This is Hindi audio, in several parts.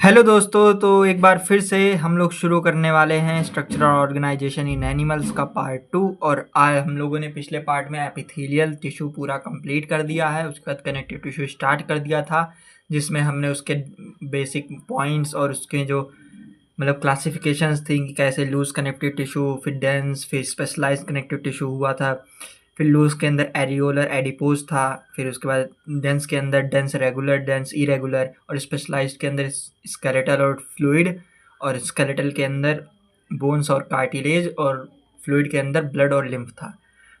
हेलो दोस्तों, तो एक बार फिर से हम लोग शुरू करने वाले हैं स्ट्रक्चरल ऑर्गेनाइजेशन इन एनिमल्स का पार्ट 2। और आज हम लोगों ने पिछले पार्ट में एपिथेलियल टिश्यू पूरा कंप्लीट कर दिया है। उसके बाद कनेक्टिव टिश्यू स्टार्ट कर दिया था, जिसमें हमने उसके बेसिक पॉइंट्स और उसके जो क्लासिफिकेशंस थी कि कैसे लूज कनेक्टिव टिश्यू, फिर डेंस, फिर स्पेशलाइज्ड कनेक्टिव टिश्यू हुआ था। फिर लूज के अंदर एरियोलर एडिपोज था। फिर उसके बाद डेंस के अंदर डेंस रेगुलर, डेंस इरेगुलर, और स्पेशलाइज्ड के अंदर स्केलेटल और फ्लूइड, और स्केलेटल के अंदर बोन्स और कार्टिलेज, और फ्लूइड के अंदर ब्लड और लिम्फ था।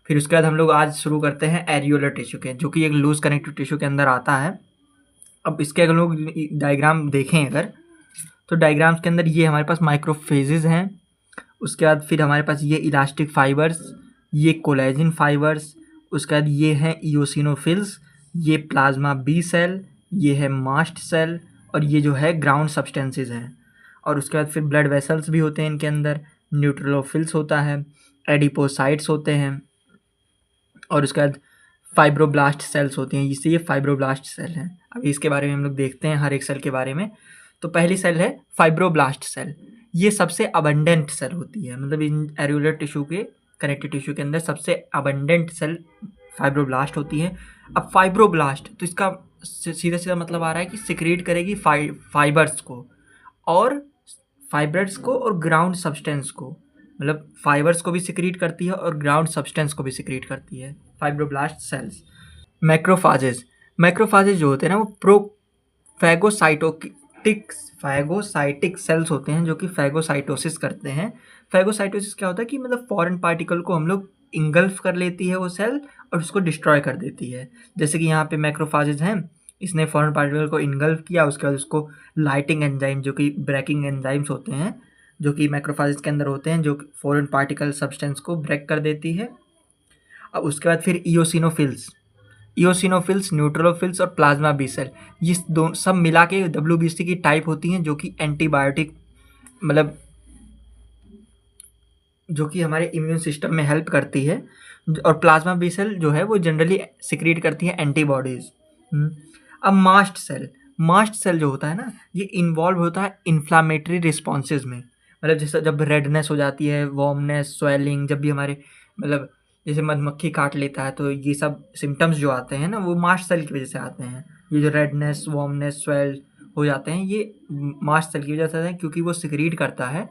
फिर उसके बाद हम लोग आज शुरू करते हैं एरियोलर टिश्यू के, जो कि एक लूज कनेक्टिव टिश्यू के अंदर आता है। अब इसके अगर लोग डायग्राम देखें अगर, तो डायग्राम्स के अंदर ये हमारे पास माइक्रोफेजेस हैं। उसके बाद फिर हमारे पास ये इलास्टिक फाइबर्स, ये कोलेजन फाइबर्स। उसके बाद ये हैं इयोसिनोफिल्स, ये प्लाज्मा बी सेल, ये है मास्ट सेल, और ये जो है ग्राउंड सब्सटेंसेस हैं। और उसके बाद फिर ब्लड वेसल्स भी होते हैं इनके अंदर, न्यूट्रोफिल्स होता है, एडिपोसाइट्स होते हैं, और उसके बाद फाइब्रोब्लास्ट सेल्स होती हैं। इससे ये फाइब्रोब्लास्ट सेल हैं। अभी इसके बारे में हम लोग देखते हैं हर एक सेल के बारे में। तो पहली सेल है फाइब्रोब्लास्ट सेल। ये सबसे अबंडेंट सेल होती है, मतलब इन एरियोलर टिश्यू के, कनेक्टिव टिश्यू के अंदर सबसे अबंडेंट सेल फाइब्रोब्लास्ट होती है। अब फाइब्रोब्लास्ट, तो इसका सीधा सीधा मतलब आ रहा है कि सिक्रीट करेगी फाइबर्स को, और फाइबर्स को और ग्राउंड सब्सटेंस को, मतलब फाइबर्स को भी सिक्रीट करती है और ग्राउंड सब्सटेंस को भी सिक्रीट करती है फाइब्रोब्लास्ट सेल्स। मैक्रोफाजेज, मैक्रोफाजेज जो होते हैं ना, वो फैगोसाइटिक सेल्स होते हैं, जो कि फैगोसाइटोसिस करते हैं। फैगोसाइटोसिस क्या होता है कि मतलब फॉरेन पार्टिकल को हम लोग इंगल्फ कर लेती है वो सेल, और उसको डिस्ट्रॉय कर देती है। जैसे कि यहाँ पे मैक्रोफाजेज हैं, इसने फॉरेन पार्टिकल को इंगल्फ किया, उसके बाद उसको लाइटिंग एंजाइम, जो कि ब्रेकिंग एंजाइम्स होते हैं, जो कि मैक्रोफाजेज के अंदर होते हैं, जो फॉरेन पार्टिकल सब्सटेंस को ब्रेक कर देती है। अब उसके बाद फिर इयोसिनोफिल्स, न्यूट्रोफिल्स और प्लाज्मा बी सेल, ये दो सब मिला के WBC की टाइप होती हैं, जो कि एंटीबायोटिक, मतलब जो कि हमारे इम्यून सिस्टम में हेल्प करती है। और प्लाज्मा बी सेल जो है वो जनरली सिक्रीट करती है एंटीबॉडीज। अब मास्ट सेल जो होता है ना, ये इन्वॉल्व होता है इन्फ्लामेटरी रिस्पॉन्सेज में। मतलब जैसे जब रेडनेस हो जाती है, वॉर्मनेस, स्वेलिंग, जब भी हमारे मतलब जैसे मधुमक्खी काट लेता है, तो ये सब सिम्टम्स जो आते हैं ना, वो मास्ट सेल की वजह से आते हैं। ये जो रेडनेस, वॉर्मनेस, स्वेल हो जाते हैं, ये मास्ट सेल की वजह से आते हैं, क्योंकि वो सिक्रीट करता है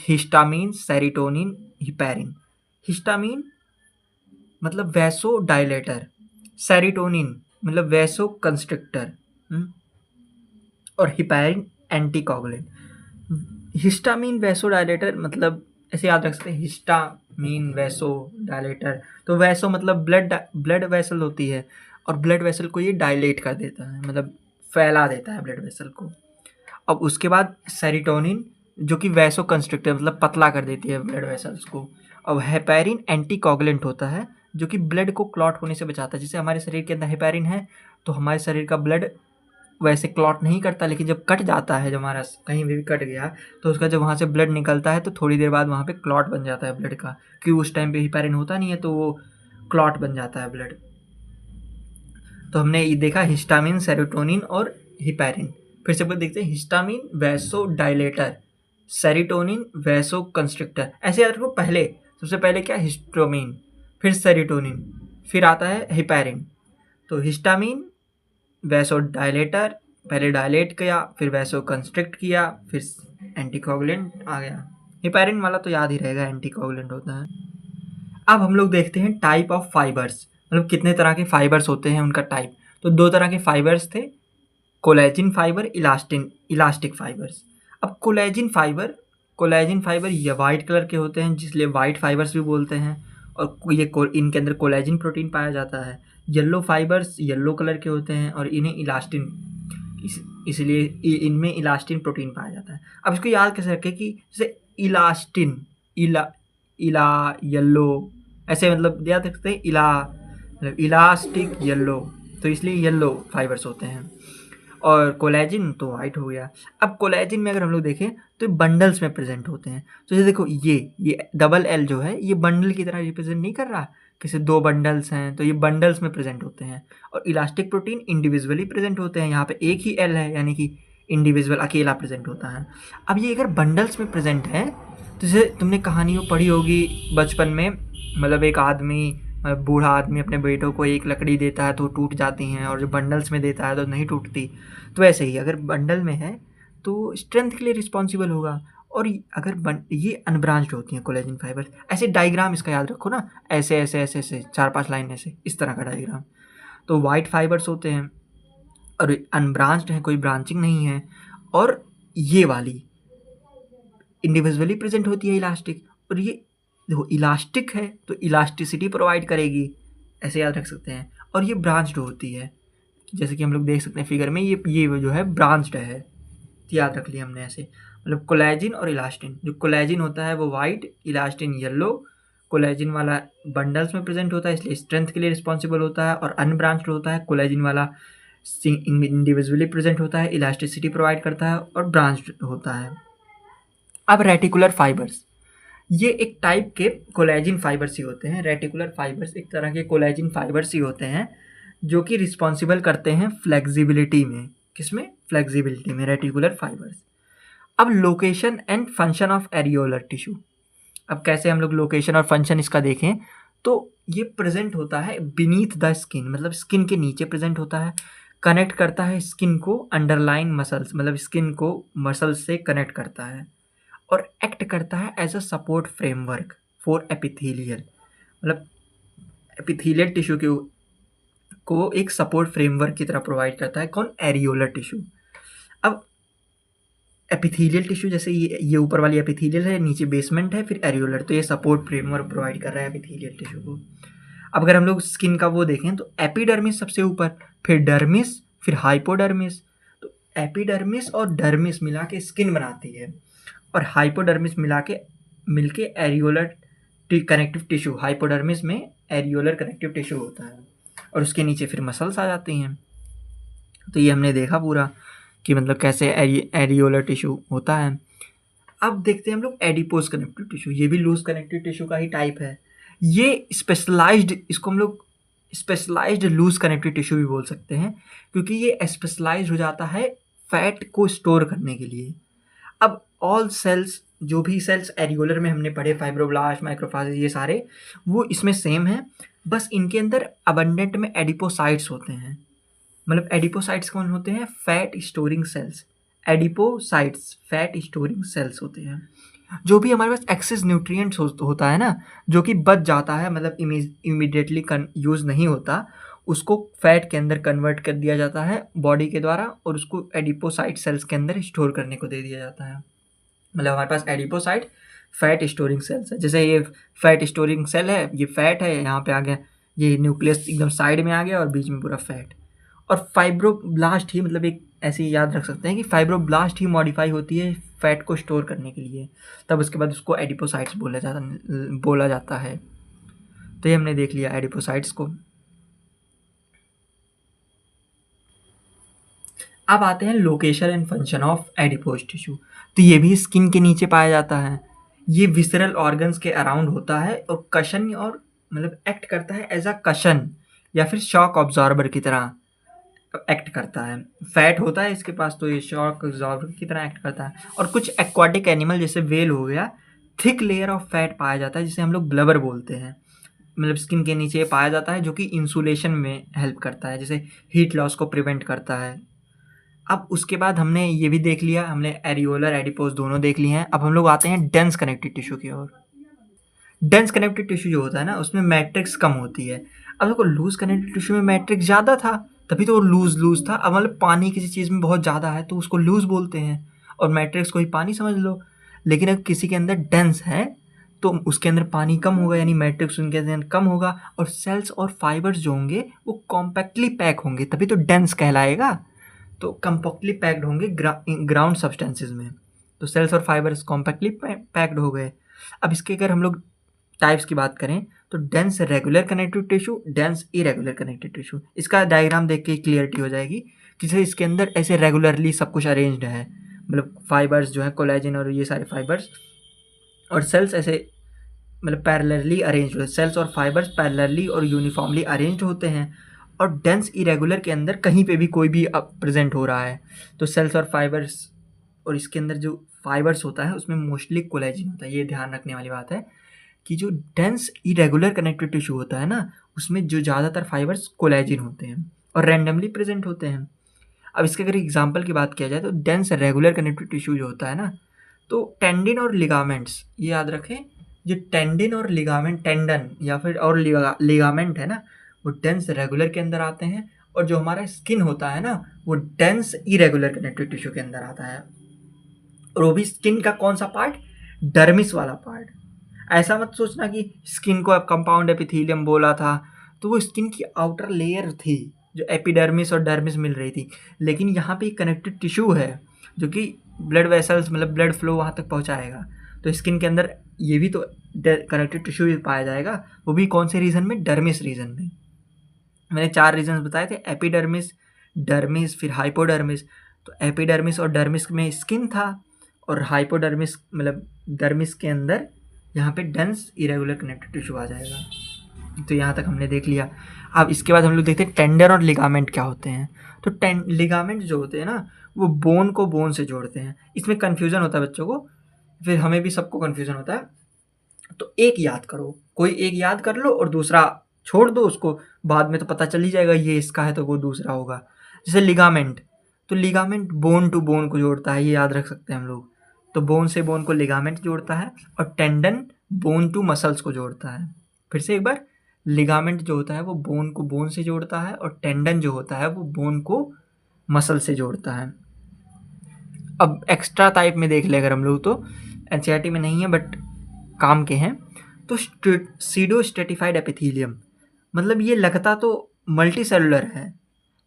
हिस्टामिन, सेरोटोनिन, हिपैरिन। हिस्टामिन मतलब वैसो डायलेटर, सेरोटोनिन मतलब वैसो कंस्ट्रिक्टर, और heparin anticoagulant. Histamine vaso dilator मतलब ऐसे याद रख सकते हैं, हिस्टामिन वैसो डायलेटर। तो वैसो मतलब ब्लड वेसल होती है, और ब्लड वेसल को ये डायलेट कर देता है, मतलब फैला देता है ब्लड वेसल को। अब उसके बाद सेरोटोनिन, जो कि वैसो कंस्ट्रिक्टर मतलब पतला कर देती है ब्लड वेसल्स को। अब हेपैरिन एंटीकोगुलेंट होता है, जो कि ब्लड को क्लॉट होने से बचाता है। जैसे हमारे शरीर के अंदर हेपैरिन है, तो हमारे शरीर का ब्लड वैसे क्लॉट नहीं करता, लेकिन जब कट जाता है, जब हमारा कहीं भी कट गया, तो उसका जब वहाँ से ब्लड निकलता है, तो थोड़ी देर बाद वहाँ पे क्लॉट बन जाता है ब्लड का, क्योंकि उस टाइम पे हेपैरिन होता नहीं है, तो वो क्लॉट बन जाता है ब्लड। तो हमने ये देखा हिस्टामिन, सेरोटोनिन और हिपैरिन। फिर से देखते हैं, histamine vaso dilator, serotonin vaso constrictor. ऐसे याद रखो, पहले सबसे पहले क्या, हिस्टामिन, फिर सेरोटोनिन, फिर आता है हिपैरिन। तो हिस्टामिन वैसो डायलेटर, पहले डायलेट किया, फिर वैसो कंस्ट्रिक्ट किया, फिर एंटीकोगुलेंट आ गया। हिपैरिन वाला तो याद ही रहेगा, एंटीकोगुलेंट होता है। अब हम लोग देखते हैं टाइप ऑफ फाइबर्स, मतलब कितने तरह के फाइबर्स होते हैं, उनका टाइप। तो दो तरह के फाइबर्स थे, कोलेजिन फाइबर, इलास्टिक फाइबर्स। अब कोलेजिन फाइबर ये वाइट कलर के होते हैं, जिसलिए वाइट फाइबर्स भी बोलते हैं, और ये इनके अंदर कोलेजिन प्रोटीन पाया जाता है। येलो फाइबर्स येलो कलर के होते हैं, और इन्हें इलास्टिन, इसलिए इनमें इलास्टिन प्रोटीन पाया जाता है। अब इसको याद कैसे रखें कि जैसे इलास्टिन, इला येलो, ऐसे मतलब याद रखते हैं, मतलब इलास्टिक येलो, तो इसलिए येलो फाइबर्स होते हैं। और कोलेजिन तो वाइट हो गया। अब कोलेजिन में अगर हम लोग देखें, तो बंडल्स में प्रेजेंट होते हैं। तो ये देखो, ये डबल एल जो है, ये बंडल की तरह रिप्रेजेंट नहीं कर रहा, किसी दो बंडल्स हैं, तो ये बंडल्स में प्रेजेंट होते हैं। और इलास्टिक प्रोटीन इंडिविजुअली प्रेजेंट होते हैं। यहाँ पे एक ही एल है, यानी कि इंडिविजुअल अकेला प्रेजेंट होता है। अब ये अगर बंडल्स में प्रेजेंट है तो जैसे तुमने कहानियों पढ़ी होगी बचपन में, मतलब एक आदमी बूढ़ा आदमी अपने बेटों को एक लकड़ी देता है तो टूट जाती हैं, और जो बंडल्स में देता है तो नहीं टूटती। तो ऐसे ही अगर बंडल में है तो स्ट्रेंथ के लिए रिस्पॉन्सिबल होगा, और अगर ये अनब्रांच्ड होती हैं कोलेजन फाइबर्स। ऐसे डायग्राम इसका याद रखो ना, ऐसे ऐसे ऐसे ऐसे 4-5 लाइन ऐसे, इस तरह का डायग्राम। तो वाइट फाइबर्स होते हैं और अनब्रांच्ड है, कोई ब्रांचिंग नहीं है, और ये वाली इंडिविजुअली प्रेजेंट होती है इलास्टिक। और ये देखो इलास्टिक है तो इलास्टिसिटी प्रोवाइड करेगी, ऐसे याद रख सकते हैं। और ये ब्रांच्ड होती है, जैसे कि हम लोग देख सकते हैं फिगर में, ये जो है ब्रांच्ड है, तो याद रख लिया हमने ऐसे। मतलब कोलेजिन और इलास्टिन, जो कोलेजिन होता है वो वाइट, इलास्टिन येलो। कोलेजिन वाला बंडल्स में प्रेजेंट होता है इसलिए स्ट्रेंथ के लिए रिस्पॉन्सिबल होता है, और अनब्रांच्ड होता है। कोलेजिन वाला इंडिविजुअली प्रेजेंट होता है, इलास्टिसिटी प्रोवाइड करता है, और ब्रांच्ड होता है। अब रेटिकुलर फाइबर्स, ये एक टाइप के कोलेजिन फाइबर्स ही होते हैं। रेटिकुलर फाइबर्स एक तरह के कोलेजिन फाइबर्स ही होते हैं जो कि रिस्पॉन्सिबल करते हैं फ्लेक्सिबिलिटी में। किसमें? फ्लेक्सिबिलिटी में, रेटिकुलर फाइबर्स। अब location and function of areolar tissue. अब कैसे हम लोग लोकेशन और फंक्शन इसका देखें, तो ये प्रेजेंट होता है बीनीथ द स्किन, मतलब स्किन के नीचे प्रेजेंट होता है। कनेक्ट करता है स्किन को अंडरलाइन मसल्स, मतलब स्किन को मसल्स से कनेक्ट करता है, और एक्ट करता है as a support framework for epithelial, मतलब एपिथेलियल टिश्यू को एक सपोर्ट फ्रेमवर्क की तरह प्रोवाइड करता है। कौन? Areolar tissue. अब एपिथेलियल टिश्यू, जैसे ये ऊपर वाली एपिथेलियल है, नीचे बेसमेंट है, फिर एरियोलर, तो ये सपोर्ट फ्रेमवर्क प्रोवाइड कर रहा है एपिथेलियल टिश्यू को। अब अगर हम लोग स्किन का वो देखें तो एपिडर्मिस सबसे ऊपर, फिर डर्मिस, फिर हाइपोडर्मिस। तो एपिडर्मिस और डर्मिस मिला के स्किन बनाती है, और हाइपोडर्मिस मिलके एरियोलर कनेक्टिव टिश्यू, हाइपोडर्मिस में एरियोलर कनेक्टिव टिश्यू होता है, और उसके नीचे फिर मसल्स आ जाती हैं। तो ये हमने देखा पूरा कि मतलब कैसे एरियोलर टिश्यू होता है। अब देखते हैं हम लोग एडिपोज कनेक्टिव टिश्यू, ये भी लूज कनेक्टिव टिश्यू का ही टाइप है। ये स्पेशलाइज्ड, इसको हम लोग स्पेशलाइज्ड लूज कनेक्टिव टिश्यू भी बोल सकते हैं, क्योंकि ये स्पेशलाइज हो जाता है फैट को स्टोर करने के लिए। अब ऑल सेल्स, जो भी सेल्स एरियोलर में हमने पढ़े, फाइब्रोब्लास्ट, माइक्रोफाजेज, ये सारे वो इसमें सेम है, बस इनके अंदर अबंडेंट में एडिपोसाइट्स होते हैं। मतलब एडिपोसाइट्स कौन होते हैं? Fat storing cells. Adipocytes fat storing cells होते हैं। जो भी हमारे पास एक्सेस न्यूट्रिएंट्स होता है ना, जो कि बच जाता है, मतलब इमीडिएटली यूज़ नहीं होता, उसको फैट के अंदर कन्वर्ट कर दिया जाता है बॉडी के द्वारा, और उसको एडिपोसाइट सेल्स के अंदर स्टोर करने को दे दिया जाता है। मतलब हमारे पास एडिपोसाइट फैट स्टोरिंग सेल्स है। जैसे ये फैट स्टोरिंग सेल है, ये फैट है, यहाँ पे आ गया, ये न्यूक्लियस एकदम साइड में आ गया और बीच में पूरा फैट। और फाइब्रोब्लास्ट ही, मतलब एक ऐसे याद रख सकते हैं कि फाइब्रोब्लास्ट ही मॉडिफाई होती है फैट को स्टोर करने के लिए, तब उसके बाद उसको एडिपोसाइट्स बोला जाता है। तो ये हमने देख लिया एडिपोसाइट्स को। अब आते हैं location and function of adipose tissue. तो ये भी स्किन के नीचे पाया जाता है। ये विसरल ऑर्गन्स के अराउंड होता है, और कशन, और मतलब एक्ट करता है एज अ कशन या फिर शॉक ऑब्जॉर्बर की तरह एक्ट करता है। फैट होता है इसके पास, तो ये शॉक ऑब्जॉर्बर की तरह एक्ट करता है। और कुछ एक्वाटिक एनिमल जैसे वेल हो गया, थिक लेयर ऑफ फैट पाया जाता है, जिसे हम लोग ब्लबर बोलते हैं। मतलब स्किन के नीचे पाया जाता है, जो कि इंसुलेशन में हेल्प करता है, जैसे हीट लॉस को प्रिवेंट करता है। अब उसके बाद हमने ये भी देख लिया, हमने एरियोलर एडिपोज दोनों देख लिए हैं। अब हम लोग आते हैं डेंस कनेक्टिव टिश्यू की ओर। डेंस कनेक्टिव टिश्यू जो होता है ना, उसमें मैट्रिक्स कम होती है। अब देखो लूज कनेक्टिव टिश्यू में मैट्रिक्स ज़्यादा था, तभी तो वो लूज था। अब मतलब पानी किसी चीज़ में बहुत ज़्यादा है तो उसको लूज बोलते हैं, और मैट्रिक्स को ही पानी समझ लो। लेकिन अगर किसी के अंदर डेंस है तो उसके अंदर पानी कम होगा, यानी मैट्रिक्स उनके अंदर कम होगा, और सेल्स और फाइबर्स जो होंगे वो कॉम्पैक्टली पैक होंगे, तभी तो डेंस कहलाएगा। तो कॉम्पैक्टली पैक्ड होंगे ग्राउंड सब्सटेंसेस में, तो सेल्स और फाइबर्स कॉम्पैक्टली पैक्ड हो गए। अब इसके अगर हम लोग टाइप्स की बात करें तो dense regular connective tissue, dense irregular connective tissue. इसका डायग्राम देख के क्लियरिटी हो जाएगी कि जैसे इसके अंदर ऐसे रेगुलरली सब कुछ अरेंज्ड है, मतलब फाइबर्स जो है कोलेजन और ये सारे फाइबर्स, और सेल्स ऐसे मतलब पैरेलली अरेंज होते हैं। सेल्स और फाइबर्स पैरेलली और यूनिफॉर्मली अरेंज्ड होते हैं, और डेंस इरेगुलर के अंदर कहीं पे भी कोई भी प्रेजेंट हो रहा है तो सेल्स और फाइबर्स, और इसके अंदर जो फाइबर्स होता है उसमें मोस्टली कोलेजिन होता है। ये ध्यान रखने वाली बात है कि जो डेंस इरेगुलर कनेक्टिव टिश्यू होता है ना, उसमें जो ज़्यादातर फाइबर्स कोलेजिन होते हैं और रैंडमली प्रेजेंट होते हैं। अब इसके अगर एग्जांपल की बात किया जाए तो डेंस रेगुलर कनेक्टिव टिश्यू जो होता है ना, तो टेंडिन और लिगामेंट्स, ये याद रखें, जो टेंडिन और लिगामेंट, टेंडन या फिर और लिगामेंट है ना, वो डेंस रेगुलर के अंदर आते हैं, और जो हमारा स्किन होता है ना, वो डेंस इरेगुलर कनेक्टिव टिश्यू के अंदर आता है। और वो भी स्किन का कौन सा पार्ट? डर्मिस वाला पार्ट। ऐसा मत सोचना कि स्किन को अब कंपाउंड एपिथेलियम बोला था, तो वो स्किन की आउटर लेयर थी जो एपिडर्मिस और डर्मिस मिल रही थी, लेकिन यहाँ पे कनेक्टिव टिश्यू है जो कि ब्लड वेसल्स मतलब ब्लड फ्लो वहाँ तक पहुँचाएगा। तो स्किन के अंदर ये भी तो कनेक्टिव टिश्यू भी पाया जाएगा, वो भी कौन से रीजन में? डर्मिस रीजन में। मैंने 4 रीजन बताए थे, एपिडर्मिस, डर्मिस, फिर हाइपोडर्मिस। तो एपिडर्मिस और डर्मिस में स्किन था, और हाइपोडर्मिस मतलब डर्मिस के अंदर यहाँ पे डेंस इरेगुलर कनेक्टिव टिश्यू आ जाएगा। तो यहाँ तक हमने देख लिया। अब इसके बाद हम लोग देखते हैं टेंडन और लिगामेंट क्या होते हैं। तो लिगामेंट जो होते हैं ना, वो बोन को बोन से जोड़ते हैं। इसमें कन्फ्यूज़न होता है बच्चों को, फिर हमें भी सबको कन्फ्यूज़न होता है। तो एक याद करो, कोई एक याद कर लो और दूसरा छोड़ दो उसको, बाद में तो पता चल ही जाएगा ये इसका है तो वो दूसरा होगा। जैसे लिगामेंट, तो लिगामेंट बोन टू बोन को जोड़ता है, ये याद रख सकते हैं हम लोग। तो बोन से बोन को लिगामेंट जोड़ता है, और टेंडन बोन टू मसल्स को जोड़ता है। फिर से एक बार, लिगामेंट जो होता है वो बोन को बोन से जोड़ता है, और टेंडन जो होता है वो बोन को मसल से जोड़ता है। अब एक्स्ट्रा टाइप में देख ले अगर हम लोग, तो एनसीईआरटी में नहीं है बट काम के हैं। तो सीडो स्ट्रेटिफाइड एपिथेलियम, मतलब ये लगता तो मल्टी सेलुलर है,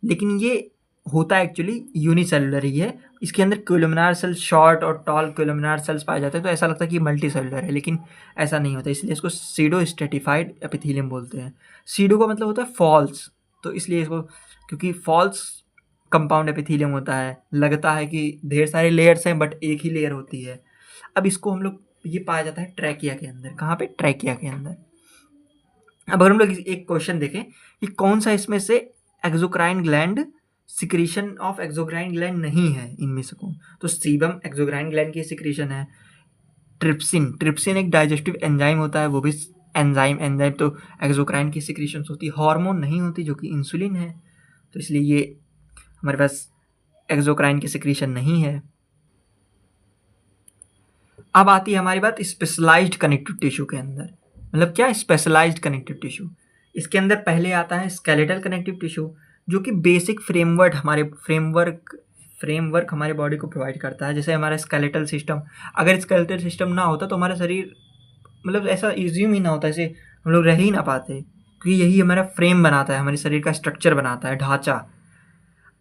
लेकिन ये होता एक्चुअली यूनिसेलुलर ही है। इसके अंदर कोलुमिनार सेल्स, शॉर्ट और टॉल कोलुमिनार सेल्स पाए जाते हैं, तो ऐसा लगता है कि मल्टी सेलुलर है, लेकिन ऐसा नहीं होता। इसलिए इसको सीडो स्ट्रेटिफाइड एपिथेलियम बोलते हैं। सीडो का मतलब होता है फॉल्स, तो इसलिए इसको, क्योंकि फॉल्स कंपाउंड एपिथेलियम होता है, लगता है कि ढेर सारे लेयर्स हैं बट एक ही लेयर होती है। अब इसको हम लोग, ये पाया जाता है ट्रैकिया के अंदर। कहाँ पे? ट्रैकिया के अंदर। अब अगर हम लोग एक क्वेश्चन देखें कि कौन सा इसमें से exocrine gland, secretion of exocrine gland नहीं है इनमें से कौन? तो सीबम एक्सोक्राइन ग्लैंड की सिक्रीशन है। ट्रिप्सिन, ट्रिप्सिन एक डाइजेस्टिव एंजाइम होता है, वो भी एंजाइम तो एक्सोक्राइन की सिक्रीशन होती है। हार्मोन नहीं होती जो कि इंसुलिन है, तो इसलिए ये हमारे पास एक्सोक्राइन की सिक्रीशन नहीं है। अब आती है हमारी बात स्पेशलाइज्ड कनेक्टिव टिश्यू के अंदर। मतलब क्या स्पेशलाइज्ड कनेक्टिव टिश्यू? इसके अंदर पहले आता है स्केलेटल कनेक्टिव टिश्यू, जो कि बेसिक फ्रेमवर्क हमारे बॉडी को प्रोवाइड करता है। जैसे हमारा स्केलेटल सिस्टम, अगर स्केलेटल सिस्टम ना होता तो हमारा शरीर मतलब ऐसा इज्यूम ही ना होता, ऐसे हम लोग रह ही ना पाते, क्योंकि यही हमारा फ्रेम बनाता है, हमारे शरीर का स्ट्रक्चर बनाता है, ढांचा।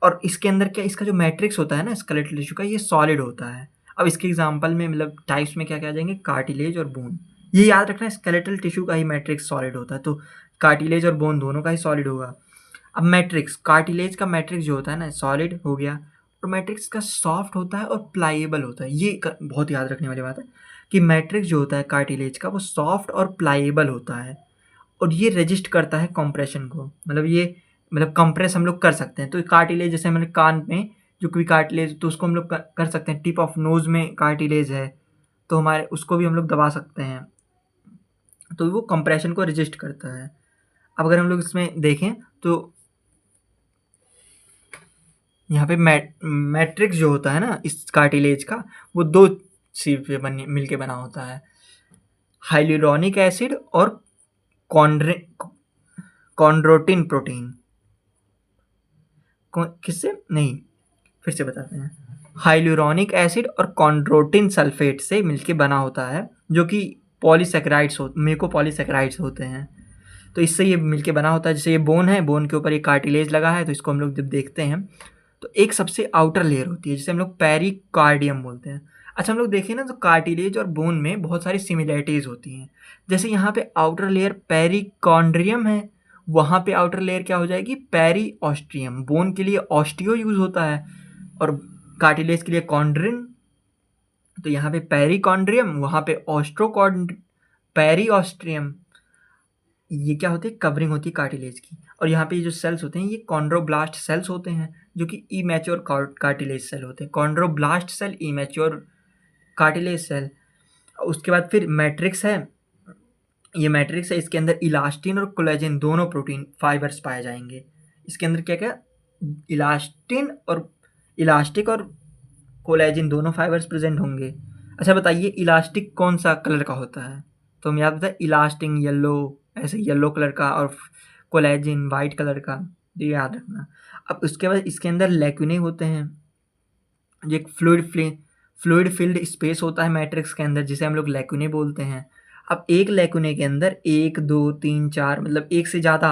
और इसके अंदर क्या, इसका जो मैट्रिक्स होता है ना स्केलेटल टिश्यू का, ये सॉलिड होता है। अब इसके एग्जांपल में मतलब टाइप्स में क्या क्या आ जाएंगे? कार्टिलेज और बोन। ये याद रखना, स्केलेटल टिश्यू का ही मैट्रिक्स सॉलिड होता है, तो कार्टिलेज और बोन दोनों का ही सॉलिड होगा। अब मैट्रिक्स, कार्टिलेज का मैट्रिक्स जो होता है ना, सॉलिड हो गया, और मैट्रिक्स का सॉफ्ट होता है और प्लाइएबल होता है। ये बहुत याद रखने वाली बात है कि मैट्रिक्स जो होता है कार्टिलेज का, वो सॉफ्ट और प्लाइएबल होता है, और ये रजिस्ट करता है कंप्रेशन को। मतलब ये मतलब कंप्रेस हम लोग कर सकते हैं। तो कार्टिलेज, जैसे मैंने कान में जो कोई कार्टिलेज, तो उसको हम लोग कर सकते हैं। टिप ऑफ नोज में कार्टिलेज है, तो हमारे उसको भी हम लोग दबा सकते हैं, तो वो कंप्रेशन को रजिस्ट करता है। अब अगर हम लोग इसमें देखें तो यहाँ पे मैट्रिक्स जो होता है ना इस कार्टिलेज का, वो 2 चीज पे मिल के बना होता है, हाइलुरोनिक एसिड और कॉन्ड्रोटिन प्रोटीन। किससे? नहीं, फिर से बताते हैं। हाइलुरोनिक एसिड और कॉन्ड्रोटिन सल्फेट से मिलके बना होता है, जो कि पॉलीसेकेराइड्स मेकोपॉलीसेकेराइड्स होते हैं। तो इससे ये मिलके बना होता है। जैसे ये बोन है, बोन के ऊपर एक कार्टिलेज लगा है, तो इसको हम लोग जब देखते हैं तो एक सबसे आउटर लेयर होती है जिसे हम लोग पेरिकार्डियम बोलते हैं। अच्छा, हम लोग देखें ना तो कार्टिलेज और बोन में बहुत सारी सिमिलरिटीज़ होती हैं। जैसे यहाँ पे आउटर लेयर पेरिकॉन्ड्रियम है, वहाँ पे आउटर लेयर क्या हो जाएगी? पेरीऑस्टियम। बोन के लिए ऑस्टियो यूज होता है और कार्टिलेज के लिए कॉन्ड्रिन, तो यहाँ पे पेरिकॉन्ड्रियम, वहाँ पे पेरीऑस्ट्रियम। ये क्या होती है? कवरिंग होती है कार्टिलेज की। और यहाँ पे ये जो सेल्स होते हैं ये कॉन्ड्रोब्लास्ट सेल्स होते हैं, जो कि इमैच्योर कार्टिलेज सेल होते हैं। Chondroblast cell, immature cartilage cell. उसके बाद फिर मैट्रिक्स है, ये मैट्रिक्स है, इसके अंदर इलास्टिन और कोलेजन दोनों प्रोटीन फाइबर्स पाए जाएंगे। इसके अंदर क्या क्या, इलास्टिक और कोलेजन दोनों फाइबर्स प्रेजेंट होंगे। अच्छा बताइए, इलास्टिक कौन सा कलर का होता है? तो हम याद बताए, इलास्टिन येलो, ऐसे येलो कलर का, और कोलेजन वाइट कलर का, ये याद रखना। अब उसके बाद इसके अंदर लेक्यूने होते हैं, जो एक फ्लूइड फिल्ड स्पेस होता है मैट्रिक्स के अंदर, जिसे हम लोग लेक्यूने बोलते हैं। अब एक लेक्यूने के अंदर 1 2 3 4 मतलब एक से ज़्यादा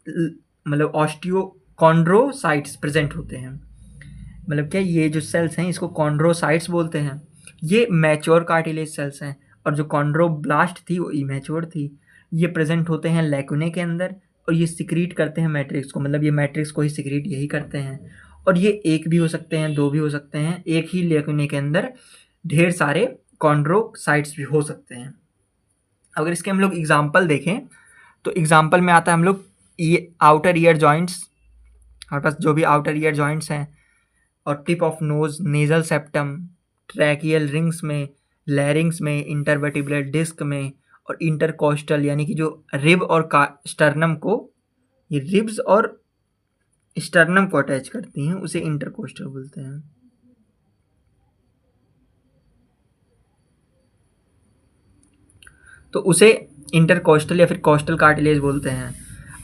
मतलब ऑस्टियोकॉन्ड्रोसाइट्स प्रेजेंट होते हैं। मतलब क्या, ये जो सेल्स हैं इसको कॉन्ड्रोसाइट्स बोलते हैं। ये मैच्योर कार्टिलेज सेल्स हैं, और जो कॉन्ड्रोब्लास्ट थी वो इमैच्योर थी। ये प्रेजेंट होते हैं लेक्यूने के अंदर, और ये सिक्रीट करते हैं मैट्रिक्स को, मतलब ये मैट्रिक्स को ही सिक्रीट यही करते हैं। और ये एक भी हो सकते हैं, दो भी हो सकते हैं, एक ही लेक्यूने के अंदर ढेर सारे कॉन्ड्रोसाइट्स भी हो सकते हैं। अगर इसके हम लोग एग्जाम्पल देखें तो एग्जाम्पल में आता है हम लोग ये आउटर ईयर जॉइंट्स, हमारे पास जो भी आउटर ईयर जॉइंट्स हैं, और tip of nose, nasal septum, tracheal rings में, लैरिंग्स में, इंटरवर्टिब्रल डिस्क में, और इंटरकोस्टल, यानी कि जो रिब और स्टर्नम को, ये रिब्स और स्टर्नम को अटैच करती हैं, उसे इंटरकोस्टल बोलते हैं। तो उसे इंटरकोस्टल या फिर कोस्टल कार्टिलेज बोलते हैं।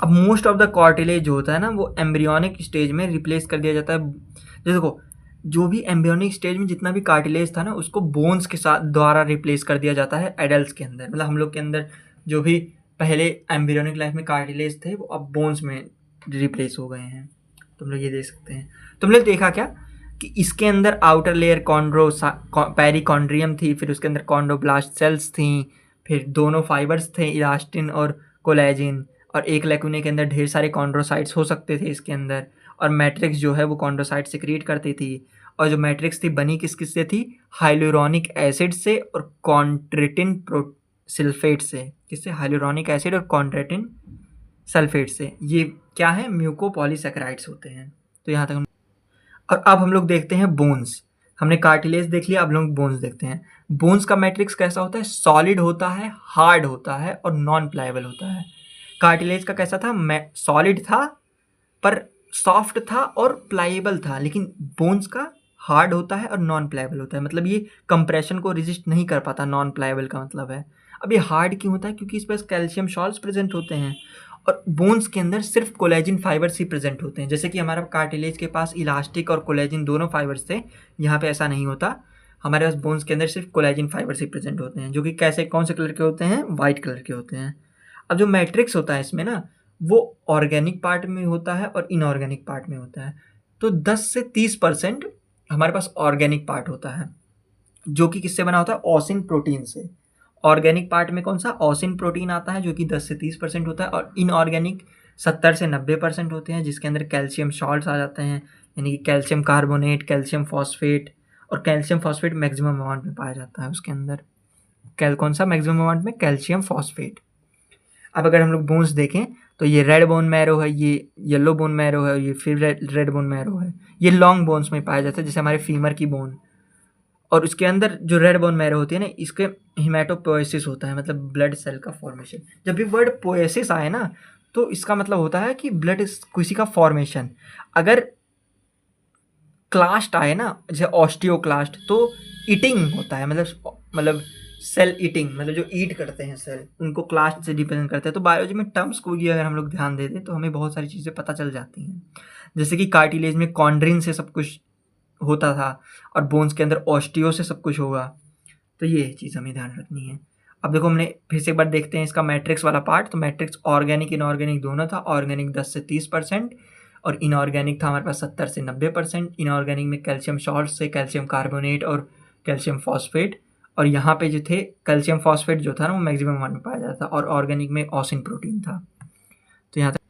अब मोस्ट ऑफ द कार्टिलेज जो होता है ना, वो एम्ब्रियोनिक स्टेज में रिप्लेस कर दिया जाता है। जैसे देखो, जो भी एम्ब्रियोनिक स्टेज में जितना भी कार्टिलेज था ना, उसको बोन्स के साथ द्वारा रिप्लेस कर दिया जाता है एडल्ट्स के अंदर। मतलब हम लोग के अंदर जो भी पहले एम्ब्रियोनिक लाइफ में कार्टिलेज थे, वो अब बोन्स में रिप्लेस हो गए हैं। तुम लोग ये देख सकते हैं। तुमने देखा क्या कि इसके अंदर आउटर लेयर पेरिकॉन्ड्रियम थी, फिर उसके अंदर कॉन्ड्रोब्लास्ट सेल्स थी, फिर दोनों फाइबर्स थे, इलास्टिन और कोलेजिन, और एक लेक्यूने के अंदर ढेर सारे कॉन्ड्रोसाइट्स हो सकते थे इसके अंदर, और मैट्रिक्स जो है वो कॉन्ड्रोसाइट सिक्रीट करती थी। और जो मैट्रिक्स थी बनी किस किस से थी, हाइलुरोनिक एसिड से और कॉन्ट्रेटिन सल्फेट से। किससे? हाइलुरोनिक एसिड और कॉन्ट्रेटिन सल्फेट से। ये क्या है? म्यूकोपॉलीसैकेराइड्स होते हैं। तो यहाँ तक और अब हम लोग देखते हैं बोन्स। हमने कार्टिलेज देख लिया, अब लोग बोन्स देखते हैं। बोन्स का मैट्रिक्स कैसा होता है? सॉलिड होता है, हार्ड होता है और नॉन प्लायबल होता है। कार्टिलेज का कैसा था? सॉलिड था पर सॉफ्ट था और प्लायबल था, लेकिन बोन्स का हार्ड होता है और नॉन प्लायबल होता है। मतलब ये कंप्रेशन को रेजिस्ट नहीं कर पाता, नॉन प्लायबल का मतलब है। अब ये हार्ड क्यों होता है? क्योंकि इस पर कैल्शियम सॉल्ट्स प्रेजेंट होते हैं, और बोन्स के अंदर सिर्फ कोलेजिन फाइबर्स ही प्रेजेंट होते हैं। जैसे कि हमारा कार्टिलेज के पास इलास्टिक और कोलेजिन दोनों फाइबर्स थे, यहाँ पे ऐसा नहीं होता। हमारे पास बोन्स के अंदर सिर्फ कोलेजिन फाइबर्स ही प्रेजेंट होते हैं, जो कि कैसे, कौन से कलर के होते हैं? वाइट कलर के होते हैं। अब जो मैट्रिक्स होता है इसमें ना, वो ऑर्गेनिक पार्ट में होता है और इनऑर्गेनिक पार्ट में होता है। तो 10 से 30% हमारे पास ऑर्गेनिक पार्ट होता है, जो कि किससे बना होता है? ओसिन प्रोटीन से। ऑर्गेनिक पार्ट में कौन सा? ओसिन प्रोटीन आता है, जो कि 10 से 30% होता है, और इनऑर्गेनिक 70 से 90% होते हैं, जिसके अंदर कैल्शियम सॉल्ट्स आ जाते हैं, यानी कि कैल्शियम कार्बोनेट, कैल्शियम फॉस्फेट। और कैल्शियम फॉस्फेट मैक्सिमम अमाउंट में पाया जाता है उसके अंदर। कौन सा मैक्सिमम अमाउंट में? Calcium phosphate. अब अगर हम लोग बोन्स देखें तो ये रेड बोन मैरो है, ये येलो बोन मैरो है, ये फिर रेड बोन मैरो है। ये लॉन्ग बोन्स में पाया जाता है, जैसे हमारे फीमर की बोन। और उसके अंदर जो रेड बोन मैरो होती है ना, इसके हिमेटोपोएसिस होता है, मतलब ब्लड सेल का फॉर्मेशन। जब भी वर्ड पोएसिस आए ना, तो इसका मतलब होता है कि ब्लड किसी का फॉर्मेशन। अगर क्लास्ट आए ना, जैसे ऑस्टियोक्लास्ट, तो ईटिंग होता है, मतलब सेल ईटिंग, मतलब जो ईट करते हैं सेल, उनको क्लास्ट से डिपेंड करते हैं। तो बायोलॉजी में टर्म्स को भी अगर हम लोग ध्यान देते तो हमें बहुत सारी चीज़ें पता चल जाती हैं। जैसे कि कार्टिलेज में कॉन्ड्रिन से सब कुछ होता था, और बोन्स के अंदर ऑस्टियो से सब कुछ होगा। तो ये चीज़ हमें ध्यान रखनी है। अब देखो, हमने फिर से एक बार देखते हैं इसका मैट्रिक्स वाला पार्ट। तो मैट्रिक्स ऑर्गेनिक इनऑर्गेनिक दोनों था। ऑर्गेनिक 10 से 30% और इनऑर्गेनिक था हमारे पास 70 से 90%। इनऑर्गेनिक में कैल्शियम सॉल्ट से कैल्शियम कार्बोनेट और कैल्शियम फॉस्फेट, और यहाँ पे जो थे कैल्शियम फॉस्फेट जो था ना, वो मैक्सिमम अमाउंट में पाया जाता था, और ऑर्गेनिक में ओसिन प्रोटीन था। तो यहाँ तक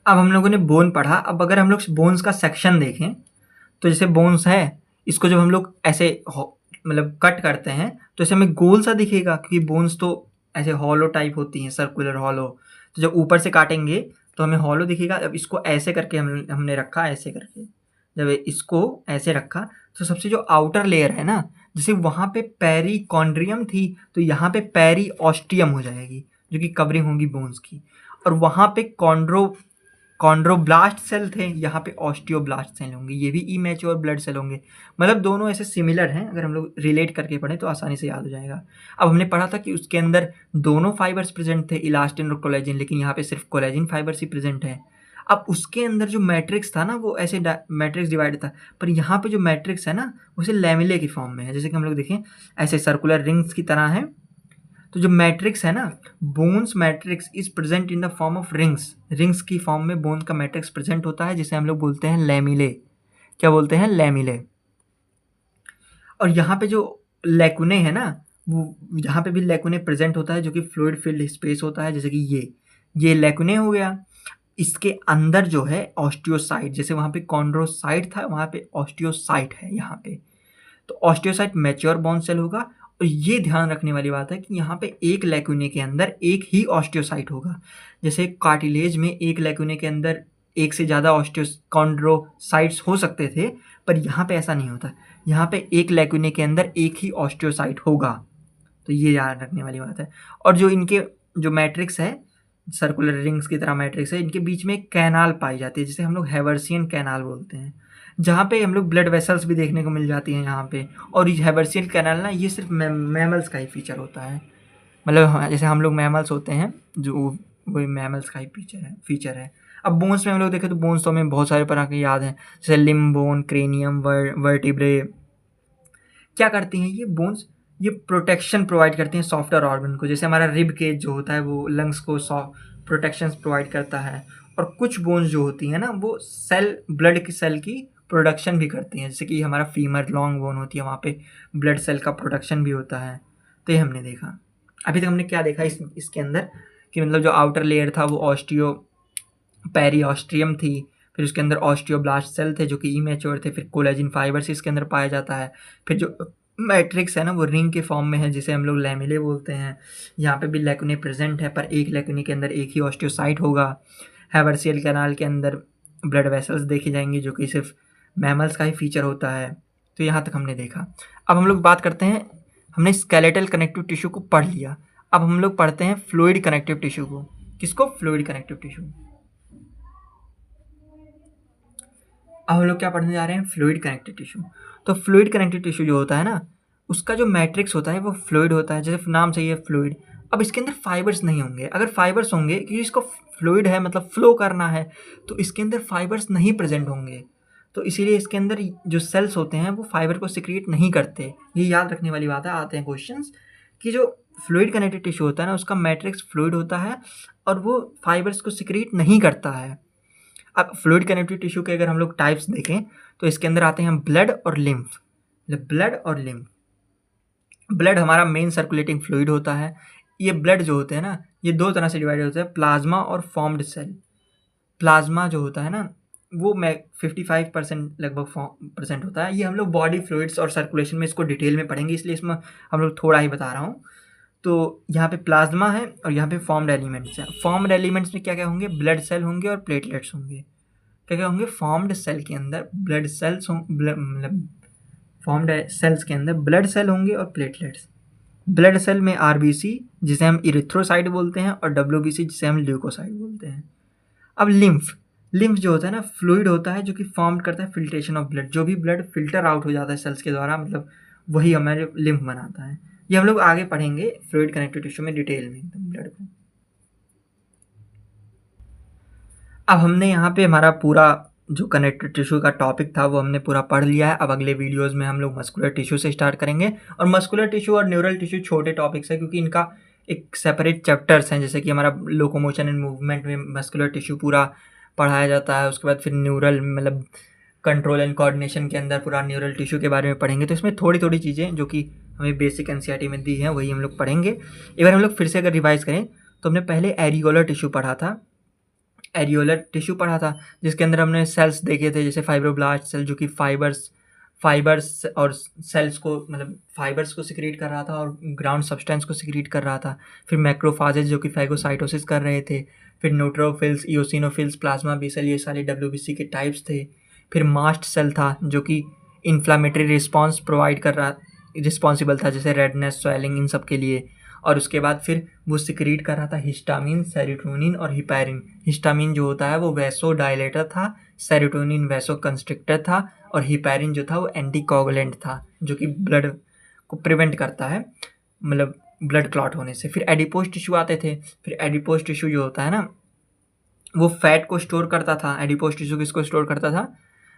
अब हम लोगों ने बोन पढ़ा। अब अगर हम लोग बोन्स का सेक्शन देखें, तो जैसे बोन्स है, इसको जब हम लोग ऐसे मतलब कट करते हैं तो इसे हमें गोल सा दिखेगा, क्योंकि बोन्स तो ऐसे हॉलो टाइप होती हैं, सर्कुलर हॉलो। तो जब ऊपर से काटेंगे तो हमें हॉलो दिखेगा। अब इसको ऐसे करके हमने रखा, ऐसे करके जब इसको ऐसे रखा तो सबसे जो आउटर लेयर है ना, जैसे वहाँ पे पेरिकॉन्ड्रियम थी तो यहाँ पे पेरिओस्टियम हो जाएगी, जो कि कवरिंग होगी बोन्स की। और वहाँ पे कॉन्ड्रोब्लास्ट सेल थे, यहाँ पे ऑस्टियोब्लास्ट सेल होंगे, ये भी इमेच्योर ब्लड सेल होंगे। मतलब दोनों ऐसे सिमिलर हैं, अगर हम लोग रिलेट करके पढ़ें तो आसानी से याद हो जाएगा। अब हमने पढ़ा था कि उसके अंदर दोनों फाइबर्स प्रेजेंट थे, इलास्टिन और कोलेजिन, लेकिन यहाँ पे सिर्फ कोलेजिन फाइबर्स ही प्रेजेंट है। अब उसके अंदर जो मैट्रिक्स था ना वो ऐसे मैट्रिक्स डिवाइड था, पर यहाँ पे जो मैट्रिक्स है ना उसे लैमिले की फॉर्म में है, जैसे कि हम लोग देखें ऐसे सर्कुलर रिंग्स की तरह है। तो जो मैट्रिक्स है ना, bones matrix is present in the form of rings, rings की फॉर्म में बोन का मैट्रिक्स प्रेजेंट होता है, जिसे हम लोग बोलते हैं लैमिले। क्या बोलते हैं? लैमिले। और यहाँ पे जो लैकुने है ना, वो यहाँ पे भी लैकुने प्रेजेंट होता है, जो कि फ्लूइड फिल्ड स्पेस होता है, जैसे कि ये लैकुने हो गया। इसके अंदर जो है ऑस्टियोसाइट, जैसे वहाँ पे कॉन्ड्रोसाइट था, वहाँ पे ऑस्टियोसाइट है यहाँ पे। तो ऑस्टियोसाइट मैच्योर बोन सेल होगा। और ये ध्यान रखने वाली बात है कि यहाँ पे एक लैकुने के अंदर एक ही ऑस्टियोसाइट होगा। जैसे कार्टिलेज में एक लैकुने के अंदर एक से ज़्यादा कॉन्ड्रोसाइट्स हो सकते थे, पर यहाँ पे ऐसा नहीं होता। यहाँ पे एक लैकुने के अंदर एक ही ऑस्टियोसाइट होगा। तो ये याद रखने वाली बात है। और जो इनके जो मैट्रिक्स है, सर्कुलर रिंग्स की तरह मैट्रिक्स है, इनके बीच में एक कैनाल पाई जाती है, जिसे हम लोग हैवर्सियन कैनाल बोलते हैं, जहाँ पे हम लोग ब्लड वेसल्स भी देखने को मिल जाती हैं यहाँ पे। और ये हैवर्सियन कैनाल ना, ये सिर्फ मैमल्स का ही फीचर होता है। मतलब जैसे हम लोग मैमल्स होते हैं, जो वही मैमल्स का ही फीचर है। अब बोन्स में हम लोग देखें तो बोन्स तो हमें बहुत सारे प्रकार के याद हैं, जैसे लिम्ब बोन, क्रेनियम, वर्टिब्रे। क्या करती हैं ये बोन्स? ये प्रोटेक्शन प्रोवाइड करती हैं सॉफ्टवेयर ऑर्गन को, जैसे हमारा रिब केज जो होता है वो लंग्स को प्रोटेक्शन प्रोवाइड करता है। और कुछ बोन्स जो होती हैं ना, वो ब्लड की सेल की प्रोडक्शन भी करती हैं, जैसे कि हमारा फीमर लॉन्ग बोन होती है, वहाँ पे ब्लड सेल का प्रोडक्शन भी होता है। तो ये हमने देखा। अभी तक हमने क्या देखा इसके अंदर, कि मतलब जो आउटर लेयर था वो पेरिओस्ट्रियम थी, फिर उसके अंदर ऑस्टियोब्लास्ट सेल थे जो कि इमेच्योर थे, फिर कोलेजिन फाइबर्स इसके अंदर पाया जाता है, फिर जो मैट्रिक्स है ना वो रिंग के फॉर्म में है, जिसे हम लोग लैमिले बोलते हैं। यहाँ पे भी लैकुने प्रेजेंट है, पर एक लैकुने के अंदर एक ही ऑस्टियोसाइट होगा। हैवर्सियल कैनाल के अंदर ब्लड वेसल्स देखे जाएंगे, जो कि सिर्फ मैमल्स का ही फीचर होता है। तो यहाँ तक हमने देखा। अब हम लोग बात करते हैं, हमने स्केलेटल कनेक्टिव टिश्यू को पढ़ लिया, अब हम लोग पढ़ते हैं फ्लूइड कनेक्टिव टिश्यू को। किसको? Fluid connective tissue. अब हम लोग क्या पढ़ने जा रहे हैं? Fluid connective tissue. तो फ्लूइड कनेक्टिव टिश्यू जो होता है ना, उसका जो मैट्रिक्स होता है वो फ्लूइड होता है, जैसे नाम से ही है फ्लूइड। अब इसके अंदर फाइबर्स नहीं होंगे। अगर फाइबर्स होंगे, क्योंकि इसको फ्लूइड है मतलब फ्लो करना है, तो इसके अंदर फाइबर्स नहीं प्रेजेंट होंगे। तो इसीलिए इसके अंदर जो सेल्स होते हैं वो फाइबर को सिक्रिएट नहीं करते। ये याद रखने वाली बात है। आते हैं क्वेश्चंस कि जो फ्लूइड कनेक्टिव टिश्यू होता है ना, उसका मैट्रिक्स फ्लूइड होता है और वो फाइबर्स को सिक्रिएट नहीं करता है। अब फ्लूइड कनेक्टिव टिश्यू के अगर हम लोग टाइप्स देखें तो इसके अंदर आते हैं ब्लड और लिम्फ। ब्लड और लिम्फ। ब्लड हमारा मेन सर्कुलेटिंग फ्लूइड होता है। ये ब्लड जो होते हैं ना, ये दो तरह से डिवाइड होते हैं, प्लाज्मा और फॉर्म्ड सेल। प्लाज्मा जो होता है ना, वो 55% लगभग परसेंट होता है। ये हम लोग बॉडी फ्लूइड्स और सर्कुलेशन में इसको डिटेल में पढ़ेंगे, इसलिए इसमें हम लोग थोड़ा ही बता रहा हूँ। तो यहाँ पे प्लाज्मा है और यहाँ पे फॉर्म्ड एलिमेंट्स हैं। फॉर्म्ड एलिमेंट्स में क्या क्या होंगे? ब्लड सेल होंगे और प्लेटलेट्स होंगे। क्या क्या होंगे? फॉर्म्ड सेल के अंदर ब्लड सेल्स मतलब फॉर्म्ड सेल्स के अंदर ब्लड सेल होंगे और प्लेटलेट्स। ब्लड सेल में आरबीसी, जिसे हम इरिथ्रोसाइट बोलते हैं, और डब्ल्यूबीसी, जिसे हम ल्यूकोसाइट बोलते हैं। अब लिम्फ जो होता है ना, फ्लूइड होता है जो कि फॉर्म करता है फिल्ट्रेशन ऑफ ब्लड। जो भी ब्लड फिल्टर आउट हो जाता है सेल्स के द्वारा, मतलब वही हमारे लिम्फ बनाता है। ये हम लोग आगे पढ़ेंगे फ्लूइड कनेक्टिव टिश्यू में डिटेल में एकदम ब्लड को। अब हमने यहाँ पे हमारा पूरा जो कनेक्टिव टिश्यू का टॉपिक था वो हमने पूरा पढ़ लिया है। अब अगले वीडियोस में हम लोग मस्कुलर टिश्यू से स्टार्ट करेंगे। और मस्कुलर टिश्यू और न्यूरल टिश्यू छोटे टॉपिक्स है, क्योंकि इनका एक सेपरेट चैप्टर्स हैं। जैसे कि हमारा लोकोमोशन एंड मूवमेंट में मस्कुलर टिश्यू पूरा पढ़ाया जाता है, उसके बाद फिर न्यूरल मतलब कंट्रोल एंड कोऑर्डिनेशन के अंदर पूरा न्यूरल टिश्यू के बारे में पढ़ेंगे। तो इसमें थोड़ी थोड़ी चीज़ें जो कि हमें बेसिक एनसीईआरटी में दी हैं वही हम लोग पढ़ेंगे। एक बार हम लोग फिर से अगर रिवाइज करें तो हमने पहले एरियोलर टिश्यू पढ़ा था, जिसके अंदर हमने सेल्स देखे थे, जैसे फाइब्रोब्लास्ट सेल जो कि फाइबर्स और सेल्स को मतलब फाइबर्स को सिक्रीट कर रहा था और ग्राउंड सब्सटेंस को सिक्रीट कर रहा था। फिर मैक्रोफाजेज जो कि फैगोसाइटोसिस कर रहे थे। फिर neutrophils, eosinophils, plasma B cell, ये सारे डब्ल्यूबीसी के टाइप्स थे। फिर मास्ट सेल था जो कि इन्फ्लामेटरी रिस्पॉन्स प्रोवाइड कर रहा, रिस्पॉन्सिबल था, जैसे रेडनेस, स्वेलिंग, इन सब के लिए। और उसके बाद फिर वो सिक्रीट कर रहा था हिस्टामिन, सेरोटोनिन और हिपैरिन। हिस्टामिन जो होता है वो वैसो डायलेटर था, सेरोटोनिन वैसो कंस्ट्रिक्टर था, और हिपैरिन जो था वो एंटीकोगुलेंट था, जो कि ब्लड को प्रिवेंट करता है, मतलब ब्लड क्लॉट होने से। फिर एडिपोज टिश्यू आते थे। फिर एडिपोज टिश्यू जो होता है ना, वो फैट को स्टोर करता था। एडिपोज टिश्यू किसको स्टोर करता था,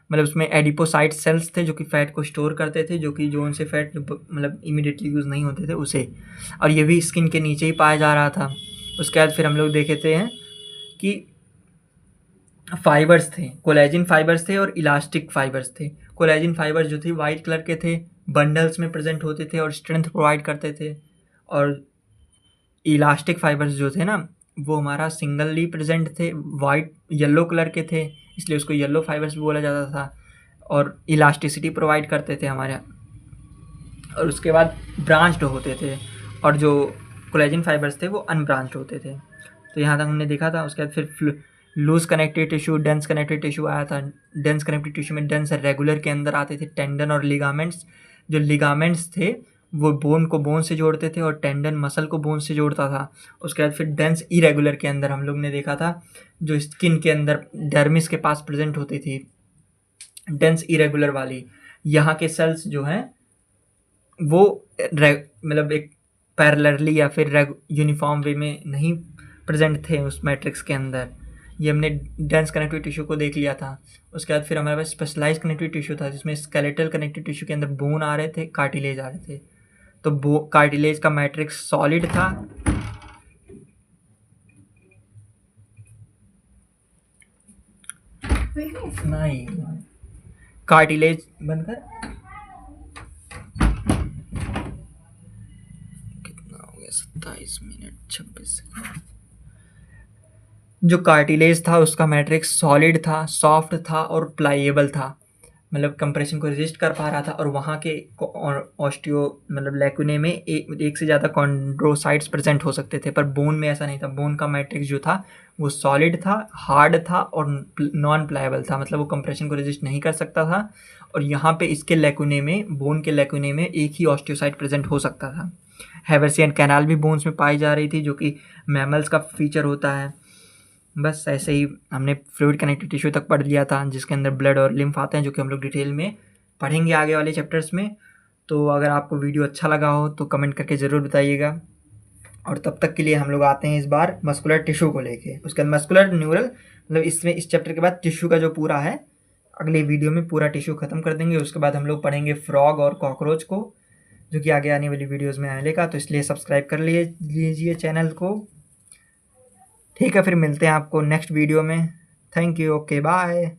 मतलब उसमें एडिपोसाइट सेल्स थे जो कि फैट को स्टोर करते थे, जो कि जो उनसे फैट मतलब इमीडिएटली यूज़ नहीं होते थे उसे, और ये भी स्किन के नीचे ही पाया जा रहा था। उसके बाद फिर हम लोग देखे हैं कि फाइबर्स थे, कोलेजिन फाइबर्स थे और इलास्टिक फाइबर्स थे। कोलेजिन फाइबर्स जो थे वाइट कलर के थे, बंडल्स में प्रेजेंट होते थे और स्ट्रेंथ प्रोवाइड करते थे। और इलास्टिक फाइबर्स जो थे ना, वो हमारा सिंगली प्रेजेंट थे, वाइट येलो कलर के थे, इसलिए उसको येलो फाइबर्स भी बोला जाता था, और इलास्टिसिटी प्रोवाइड करते थे हमारे। और उसके बाद ब्रांच्ड होते थे, और जो कोलेजिन फाइबर्स थे वो अनब्रांच्ड होते थे। तो यहाँ तक हमने देखा था। उसके बाद फिर loose connective tissue, dense connective tissue आया था। डेंस कनेक्टिव टिश्यू में डेंस रेगुलर के अंदर आते थे टेंडन और लिगामेंट्स। जो लिगामेंट्स थे वो बोन को बोन से जोड़ते थे, और टेंडन मसल को बोन से जोड़ता था। उसके बाद फिर डेंस इरेगुलर के अंदर हम लोग ने देखा था, जो स्किन के अंदर डर्मिस के पास प्रेजेंट होती थी, डेंस इरेगुलर वाली। यहाँ के सेल्स जो हैं वो मतलब एक पैरेलली या फिर यूनिफॉर्म वे में नहीं प्रेजेंट थे उस मैट्रिक्स के अंदर। ये हमने डेंस कनेक्टिव टिश्यू को देख लिया था। उसके बाद फिर हमारे पास स्पेशलाइज कनेक्टिव टिश्यू था, जिसमें स्केलेटल कनेक्टिव टिश्यू के अंदर बोन आ रहे थे, कार्टिलेज आ रहे थे। तो कार्टिलेज का मैट्रिक्स सॉलिड था, नहीं कार्टिलेज बंद कर, कितना हो गया, 27 मिनट 26 सेकंड। जो कार्टिलेज था उसका मैट्रिक्स सॉलिड था, सॉफ्ट था और प्लाइएबल था, मतलब कंप्रेशन को रेजिस्ट कर पा रहा था। और वहाँ के ऑस्टियो मतलब लैकुने में एक से ज़्यादा कॉन्ड्रोसाइट्स प्रेजेंट हो सकते थे, पर बोन में ऐसा नहीं था। बोन का मैट्रिक्स जो था वो सॉलिड था, हार्ड था और नॉन प्लाएबल था, मतलब वो कंप्रेशन को रेजिस्ट नहीं कर सकता था। और यहाँ पे इसके लैकुने में, बोन के लैकुने में एक ही ऑस्टियोसाइट प्रेजेंट हो सकता था। हैवर्सियन कैनाल भी बोन्स में पाई जा रही थी, जो कि मैमल्स का फीचर होता है। बस ऐसे ही हमने फ्लूइड कनेक्टिव टिश्यू तक पढ़ लिया था, जिसके अंदर ब्लड और लिम्फ आते हैं, जो कि हम लोग डिटेल में पढ़ेंगे आगे वाले चैप्टर्स में। तो अगर आपको वीडियो अच्छा लगा हो तो कमेंट करके ज़रूर बताइएगा। और तब तक के लिए हम लोग आते हैं इस बार मस्कुलर टिश्यू को लेके। उसके बाद मस्कुलर न्यूरल, मतलब इसमें इस चैप्टर के बाद टिश्यू का जो पूरा है, अगले वीडियो में पूरा टिश्यू ख़त्म कर देंगे। उसके बाद हम लोग पढ़ेंगे फ्रॉग और कॉकरोच को, जो कि आगे आने वाली वीडियोज़ में मिलेगा। तो इसलिए सब्सक्राइब कर लीजिए चैनल को। ठीक है, फिर मिलते हैं आपको नेक्स्ट वीडियो में। Thank you, okay bye.